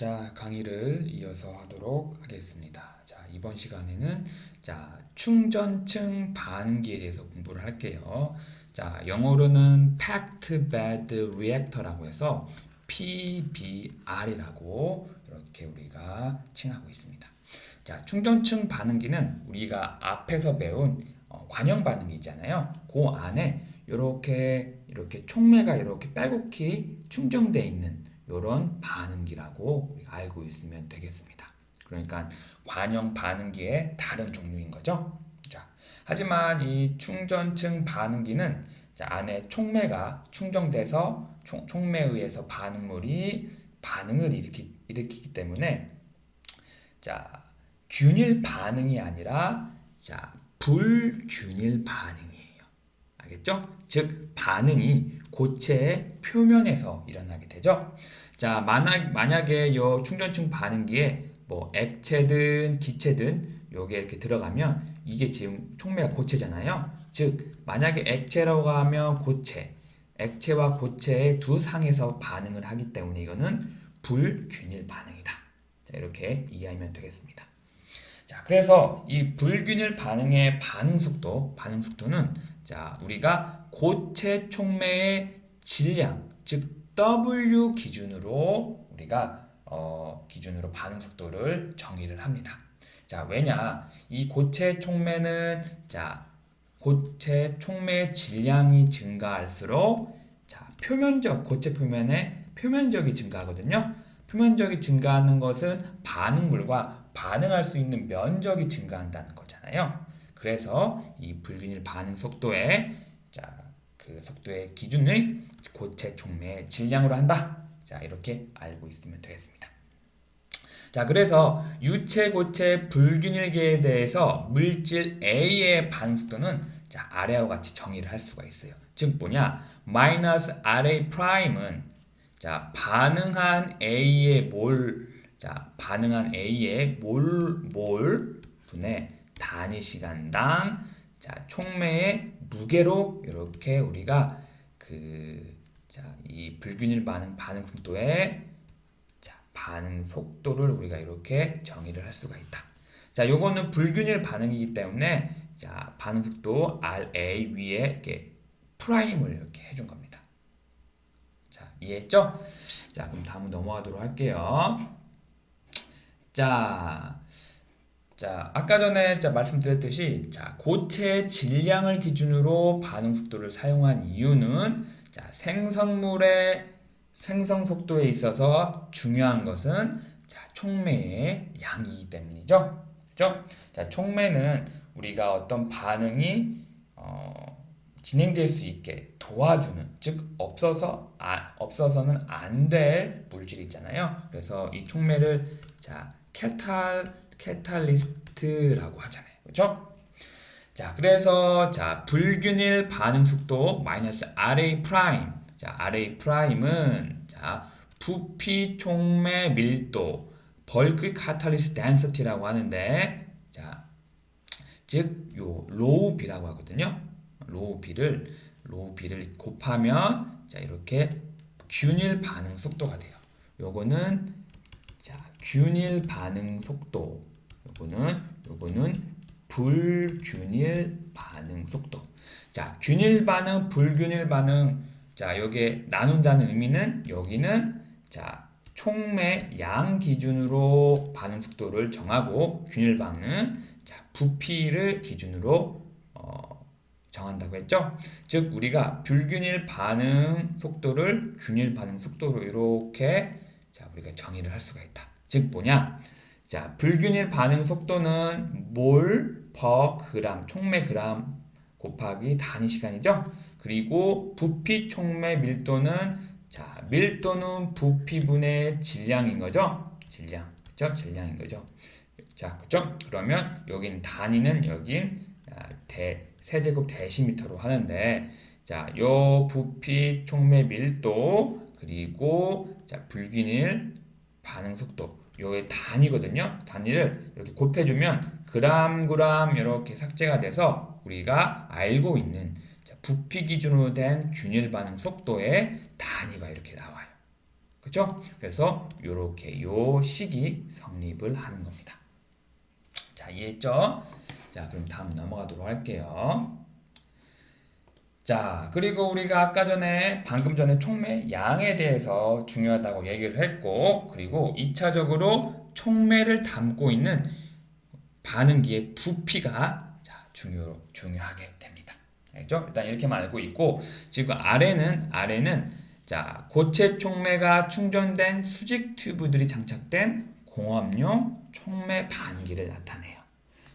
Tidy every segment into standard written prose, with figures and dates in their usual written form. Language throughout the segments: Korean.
자, 강의를 이어서 하도록 하겠습니다. 자, 이번 시간에는 충전층 반응기에 대해서 공부를 할게요. 자, 영어로는 Packed Bed Reactor라고 해서 PBR이라고 이렇게 우리가 칭하고 있습니다. 자, 충전층 반응기는 우리가 앞에서 배운 관형 반응기 있잖아요. 그 안에 이렇게 촉매가 이렇게 빼곡히 충전되어 있는 이런 반응기라고 우리가 알고 있으면 되겠습니다. 그러니까 관형 반응기의 다른 종류인 거죠. 자, 하지만 이 충전층 반응기는 안에 촉매가 충전돼서 촉매에 의해서 반응을 일으키기 때문에 자, 균일 반응이 아니라 불균일 반응이에요. 알겠죠? 즉 반응이 고체의 표면에서 일어나게 되죠. 자, 만약에 이 충전층 반응기에 뭐 액체든 기체든 요게 이렇게 들어가면 이게 지금 촉매가 고체잖아요. 즉 만약에 액체라고 하면 액체와 고체의 두 상에서 반응을 하기 때문에 이거는 불균일 반응이다. 자, 이렇게 이해하면 되겠습니다. 자, 그래서 이 불균일 반응의 반응 속도는 우리가 고체 촉매의 질량, 즉 W 기준으로 우리가 기준으로 반응 속도를 정의를 합니다. 자, 왜냐? 이 고체 촉매는 고체 촉매의 질량이 증가할수록 고체 표면의 표면적이 증가하거든요. 표면적이 증가하는 것은 반응물과 반응할 수 있는 면적이 증가한다는 거잖아요. 그래서 이 불균일 반응 속도의 그 속도의 기준을 고체 촉매의 질량으로 한다. 자, 이렇게 알고 있으면 되겠습니다. 자, 그래서 유체 고체 불균일계에 대해서 물질 A의 반응 속도는 아래와 같이 정의를 할 수가 있어요. 즉 뭐냐? 마이너스 RA 프라임은 반응한 A의 몰 분의 단위 시간당 촉매의 무게로 이렇게 우리가 이 불균일 반응 속도의 반응 속도를 우리가 이렇게 정의를 할 수가 있다. 자, 요거는 불균일 반응이기 때문에 반응 속도 RA 위에 이렇게 프라임을 이렇게 해준 겁니다. 자, 이해했죠? 자, 그럼 다음 넘어가도록 할게요. 아까 전에 말씀드렸듯이 고체 질량을 기준으로 반응 속도를 사용한 이유는 생성물의 생성 속도에 있어서 중요한 것은 촉매의 양이기 때문이죠. 그죠? 촉매는 우리가 어떤 반응이 진행될 수 있게 도와주는, 즉 없어서는 안 될 물질이 있잖아요. 그래서 이 촉매를 캐탈리스트라고 하잖아요. 그렇죠? 자, 그래서 불균일 반응 속도 마이너스 RA 프라임. RA 프라임은 부피 촉매 밀도 벌크 카탈리스 덴시티라고 하는데 즉 요 로우 B라고 하거든요. 로우 B를 곱하면 이렇게 균일 반응 속도가 돼요. 요거는 균일 반응 속도. 요거는 불균일 반응 속도. 균일 반응, 불균일 반응. 여기에 나눈다는 의미는 여기는 촉매 양 기준으로 반응 속도를 정하고 균일 반응은 부피를 기준으로 정한다고 했죠. 즉 우리가 불균일 반응 속도를 균일 반응 속도로 이렇게 우리가 정의를 할 수가 있다. 즉 뭐냐? 불균일 반응 속도는 몰 퍼 그람, 촉매 그람 곱하기 단위 시간이죠. 그리고 부피 촉매 밀도는 밀도는 부피분의 질량인 거죠. 질량. 그렇죠? 질량인 거죠. 그렇죠? 그러면 여긴 단위는 세제곱 데시미터로 하는데 요 부피 촉매 밀도 그리고 불균일 반응 속도 요게 단위거든요. 단위를 이렇게 곱해주면 그람 이렇게 삭제가 돼서 우리가 알고 있는 부피 기준으로 된 균일 반응 속도의 단위가 이렇게 나와요. 그죠? 그래서 요렇게 요 식이 성립을 하는 겁니다. 자, 이해했죠? 자, 그럼 다음 넘어가도록 할게요. 자, 그리고 우리가 아까 전에 방금 전에 촉매 양에 대해서 중요하다고 얘기를 했고, 그리고 2차적으로 촉매를 담고 있는 반응기의 부피가 자, 중요하게 됩니다. 알겠죠? 일단 이렇게만 알고 있고, 지금 아래는 자, 고체 촉매가 충전된 수직 튜브들이 장착된 공업용 촉매 반응기를 나타내요.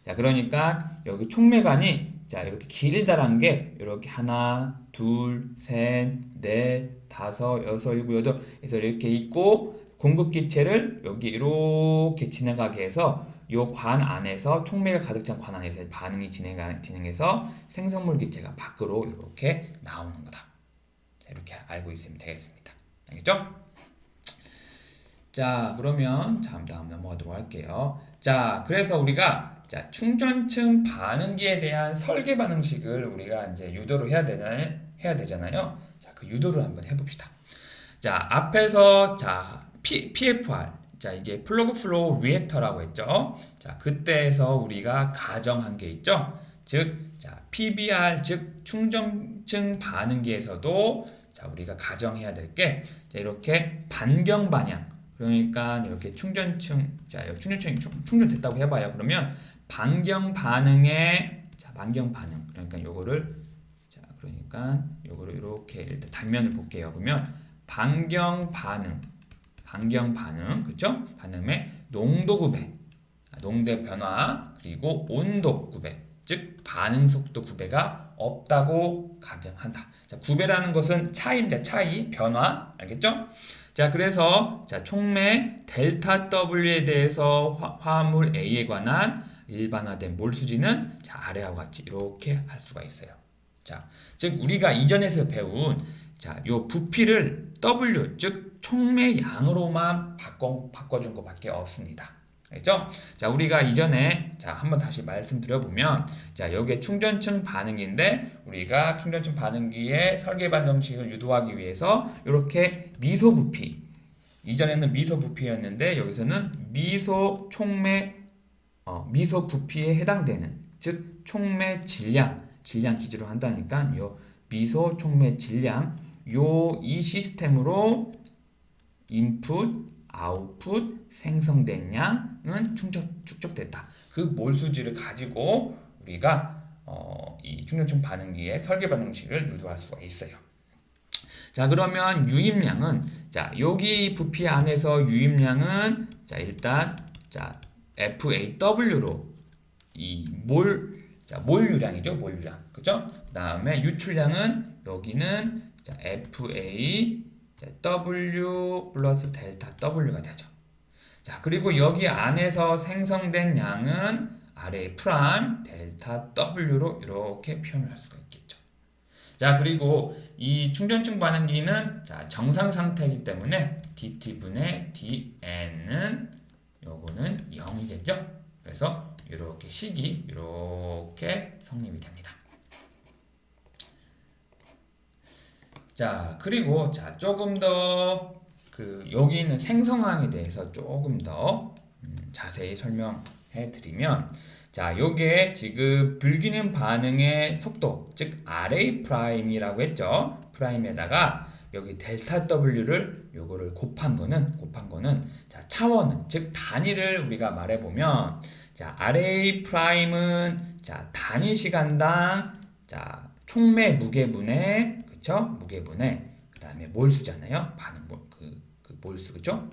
자, 그러니까 여기 촉매관이 자, 이렇게 길다란 게 이렇게 하나, 둘, 셋, 넷, 다섯, 여섯, 일곱, 여덟 해서 이렇게 있고 공급 기체를 여기 이렇게 지나가게 해서 요 관 안에서 촉매가 가득 찬 관 안에서 반응이 진행해서 생성물 기체가 밖으로 이렇게 나오는 거다. 자, 이렇게 알고 있으면 되겠습니다. 알겠죠? 자, 그러면 다음 넘어가도록 할게요. 자, 그래서 우리가 자, 충전층 반응기에 대한 설계 방식을 우리가 이제 유도를 해야 되잖아요. 자, 그 유도를 한번 해봅시다. 자, 앞에서 자, PFR. 자, 이게 플러그 플로우 리액터라고 했죠. 자, 그때에서 우리가 가정한 게 있죠. 즉, 자, PBR 즉 충전층 반응기에서도 자, 우리가 가정해야 될 게 이렇게 반경 반향. 그러니까 이렇게 충전층 자, 충전층이 충전됐다고 해봐요. 그러면 반경 반응에 자, 반경 반응. 그러니까 요거를 자, 그러니까 요거를 이렇게 일단 단면을 볼게요. 그러면 반경 반응, 그쵸? 반응의 농도 구배, 농도 변화, 그리고 온도 구배, 즉 반응 속도 구배가 없다고 가정한다. 자, 구배라는 것은 차이인데 차이, 변화, 알겠죠? 자, 그래서 자, 촉매 델타 W에 대해서 화합물 A에 관한 일반화된 몰수지는 자, 아래와 같이 이렇게 할 수가 있어요. 자, 즉 우리가 이전에서 배운 자, 요 부피를 W, 즉 촉매 양으로만 바꿔준 것밖에 없습니다. 알겠죠? 자, 우리가 이전에 자, 한번 다시 말씀드려보면 자, 여기에 충전층 반응인데 우리가 충전층 반응기의 설계 방정식을 유도하기 위해서 이렇게 미소 부피 이전에는 미소 부피였는데 여기서는 미소 촉매 미소 부피에 해당되는 즉 촉매 질량 기준으로 한다니까 요 미소 촉매 질량 요 이 시스템으로 인풋, 아웃풋, 생성된 양은 축적됐다. 그 몰수지를 가지고 우리가 이 충전층 반응기의 설계 방정식을 유도할 수가 있어요. 자, 그러면 유입량은 자, 여기 부피 안에서 유입량은 자, 일단 자, FAW로 몰유량이죠, 몰유량. 그죠? 그다음에 유출량은 여기는 자, FA 자, W 플러스 델타 W가 되죠. 자, 그리고 여기 안에서 생성된 양은 아래 프라임 델타 W로 이렇게 표현을 할 수가 있겠죠. 자, 그리고 이 충전층 반응기는 자, 정상 상태이기 때문에 dt분의 dn은 요거는 0이겠죠. 그래서 이렇게 식이 이렇게 성립이 됩니다. 자, 그리고 자, 조금 더 여기 있는 생성항에 대해서 조금 더 자세히 설명해 드리면 자, 요게 지금 불균형 반응의 속도, 즉 RA 프라임이라고 했죠. 프라임에다가 여기 델타 W를 요거를 곱한 거는 자, 차원은 즉 단위를 우리가 말해 보면 자, RA 프라임은 자, 단위 시간당 자, 촉매 무게분의 그쵸? 무게분의 그다음에 몰수잖아요. 반응 그 몰수 그죠?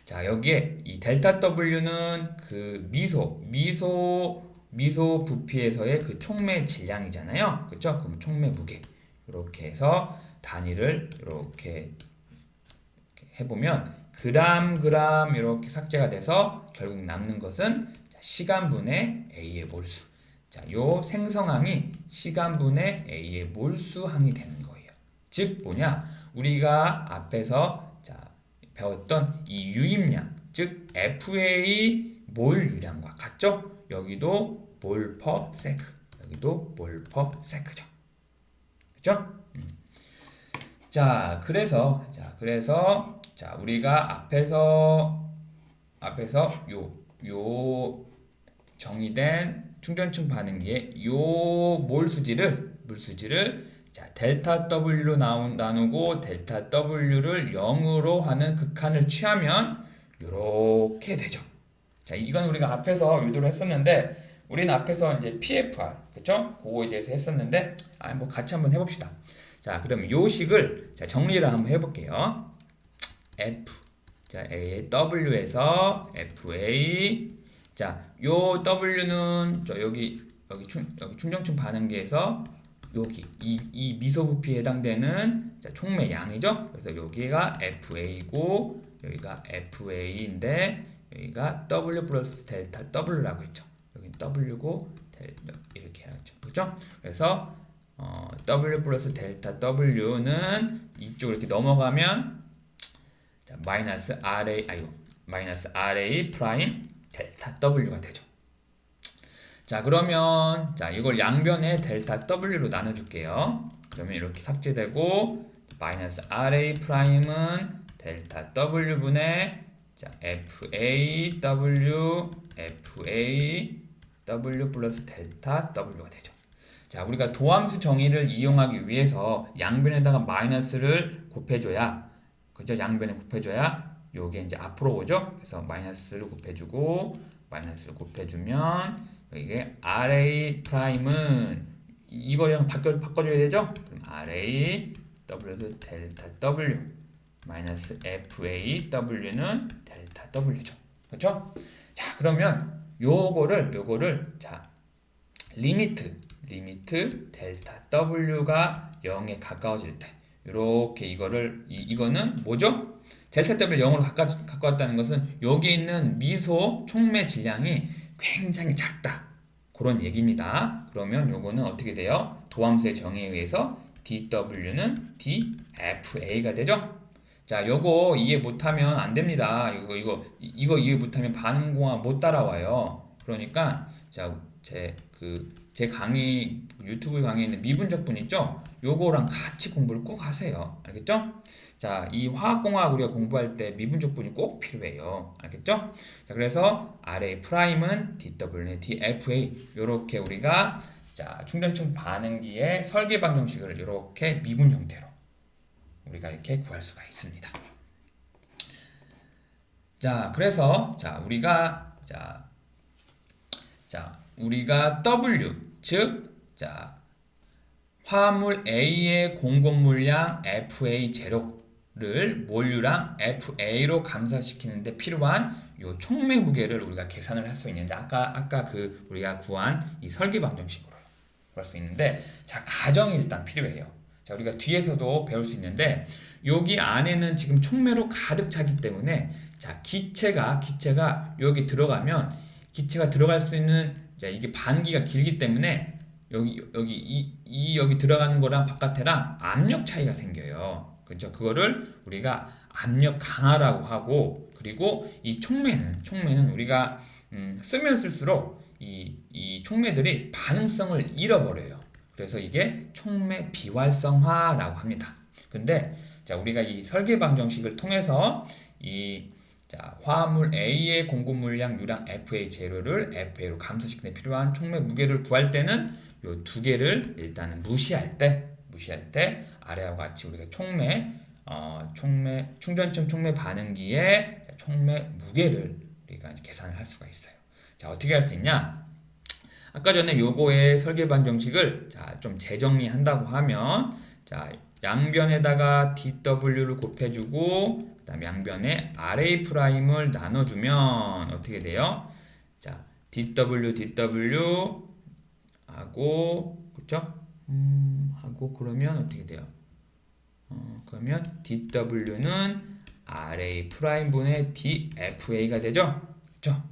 자, 여기에 이 델타 W는 그 미소 부피에서의 그 촉매 질량이잖아요. 그쵸? 그럼 촉매 무게. 이렇게 해서 단위를 이렇게 해보면 그램 이렇게 삭제가 돼서 결국 남는 것은 시간분의 A의 몰수. 자, 요 생성항이 시간분의 A의 몰수항이 되는 거예요. 즉 뭐냐? 우리가 앞에서 자, 배웠던 이 유입량, 즉 FA 몰 유량과 같죠? 여기도 몰 퍼 세크, 여기도 몰 퍼 세크죠. 그죠? 자, 그래서 자, 우리가 앞에서 요 정의된 충전층 반응기의 요 물수지를 자, 델타 W로 나누고 델타 W를 0으로 하는 극한을 취하면 요렇게 되죠. 자, 이건 우리가 앞에서 유도를 했었는데 우리는 앞에서 이제 PFR, 그쵸? 그거에 대해서 했었는데 뭐 같이 한번 해봅시다. 자, 그럼 요 식을 자, 정리를 한번 해볼게요. F, 자, A의 W에서 FA, 자, 요 W는 여기 충전층 반응기에서 여기 이 미소부피에 해당되는 자, 총매 양이죠. 그래서 여기가 FA고 여기가 FA인데 여기가 W 플러스 델타 W라고 했죠. 여기 W고 이렇게 해놨죠. 그렇죠? 그래서 W 플러스 델타 W는 이쪽으로 이렇게 넘어가면 자, 마이너스 RA 프라임 델타 W가 되죠. 자, 그러면 자, 이걸 양변에 델타 W로 나눠줄게요. 그러면 이렇게 삭제되고 마이너스 RA 프라임은 델타 W분의 자, FA W 플러스 델타 W가 되죠. 자, 우리가 도함수 정의를 이용하기 위해서 양변에다가 마이너스를 곱해줘야, 그죠? 양변에 곱해줘야 요게 이제 앞으로 오죠? 그래서 마이너스를 곱해주면 이게 RA 프라임은 이거랑 바꿔줘야 되죠? 그럼 RA W 델타 W 마이너스 FA W는 델타 W죠. 그렇죠? 자, 그러면 요거를 자, 리미트 델타 W가 0에 가까워질 때 이렇게 이거는 뭐죠? 델타 W 0으로 가까웠다는 것은 여기 있는 미소 촉매 질량이 굉장히 작다. 그런 얘기입니다. 그러면 요거는 어떻게 돼요? 도함수의 정의에 의해서 dW는 dFA가 되죠? 자, 요거 이해 못하면 안 됩니다. 이거 이해 못하면 반응공학 못 따라와요. 그러니까 자, 제 강의 유튜브 강의에 있는 미분적분 있죠? 요거랑 같이 공부를 꼭 하세요. 알겠죠? 자, 이 화학공학 우리가 공부할 때 미분적분이 꼭 필요해요. 알겠죠? 자, 그래서 RA 프라임은 DW는 DFA 요렇게 우리가 자, 충전층 반응기의 설계 방정식을 이렇게 미분 형태로 우리가 이렇게 구할 수가 있습니다. 자, 그래서 우리가 W 즉 화합물 A의 공급 물량 FA0를 몰유랑 FA로 감소시키는데 필요한 요 촉매 무게를 우리가 계산을 할 수 있는데 아까 우리가 구한 이 설계 방정식으로 구할 수 있는데 자, 가정이 일단 필요해요. 자, 우리가 뒤에서도 배울 수 있는데 여기 안에는 지금 촉매로 가득 차기 때문에 자, 기체가 여기 들어가면 기체가 들어갈 수 있는 자, 이게 반기가 길기 때문에 여기 들어가는 거랑 바깥에랑 압력 차이가 생겨요. 그렇죠? 그거를 우리가 압력 강화라고 하고 그리고 이 촉매는 우리가 쓰면 쓸수록 이 촉매들이 반응성을 잃어버려요. 그래서 이게 촉매 비활성화라고 합니다. 근데 자, 우리가 이 설계 방정식을 통해서 자, 화합물 A의 공급 물량 유량 FA0를 FA로 감소시키는 데 필요한 촉매 무게를 구할 때는 요 두 개를 일단은 무시할 때 아래와 같이 우리가 충전층 촉매 반응기의 촉매 무게를 우리가 계산을 할 수가 있어요. 자, 어떻게 할 수 있냐? 아까 전에 요거의 설계 방정식을 자, 좀 재정리한다고 하면 자, 양변에다가 DW를 곱해주고 그 다음에 양변에 RA 프라임을 나눠주면 어떻게 돼요? 자, DW 하고 그쵸? 하고 그러면 어떻게 돼요? 그러면 DW는 RA 프라임 분의 DFA가 되죠? 그쵸?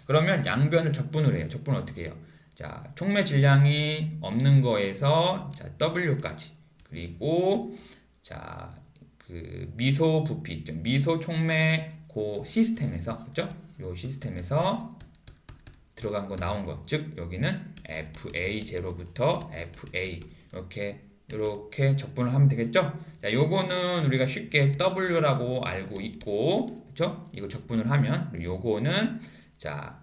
그러면 양변을 적분을 해요. 적분을 어떻게 해요? 자, 촉매 질량이 없는 거에서 자, W까지 그리고 자, 그 미소 부피 있죠. 미소 촉매 고 시스템에서 그죠? 요 시스템에서 들어간 거 나온 거. 즉 여기는 FA0부터 FA 이렇게 이렇게 적분을 하면 되겠죠? 자, 요거는 우리가 쉽게 W라고 알고 있고, 그쵸? 이거 적분을 하면, 그리고 요거는, 자,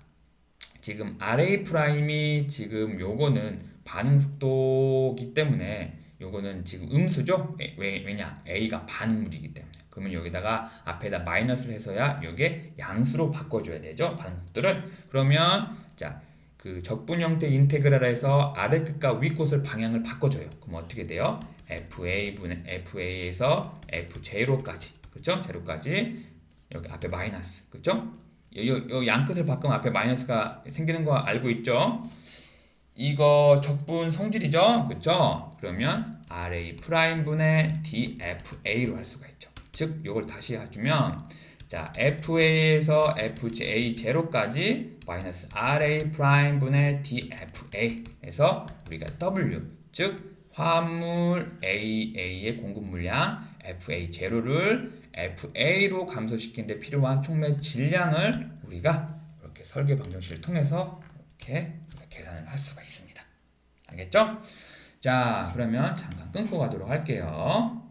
지금 RA 프라임이 지금 요거는 반응 속도기 때문에 요거는 지금 음수죠? 왜냐? A가 반응물이기 때문에. 그러면 여기다가 앞에다 마이너스를 해서야 요게 양수로 바꿔줘야 되죠? 반응 속도를. 그러면, 자, 그 적분 형태 인테그랄에서 아래 끝과 위 끝을 방향을 바꿔줘요. 그럼 어떻게 돼요? FA에서 F0까지. 그쵸? 제로까지. 여기 앞에 마이너스. 그쵸? 요 양끝을 바꾸면 앞에 마이너스가 생기는 거 알고 있죠? 이거 적분 성질이죠? 그쵸? 그러면 RA 프라임 분의 DFA로 할 수가 있죠. 즉, 요걸 다시 해주면 자, FA에서 FA 제로까지 마이너스 RA 프라임 분의 DFA에서 우리가 W, 즉 화합물 AA의 공급 물량 FA 제로를 FA로 감소시키는 데 필요한 촉매 질량을 우리가 이렇게 설계 방정식을 통해서 이렇게 계산을 할 수가 있습니다. 알겠죠? 자, 그러면 잠깐 끊고 가도록 할게요.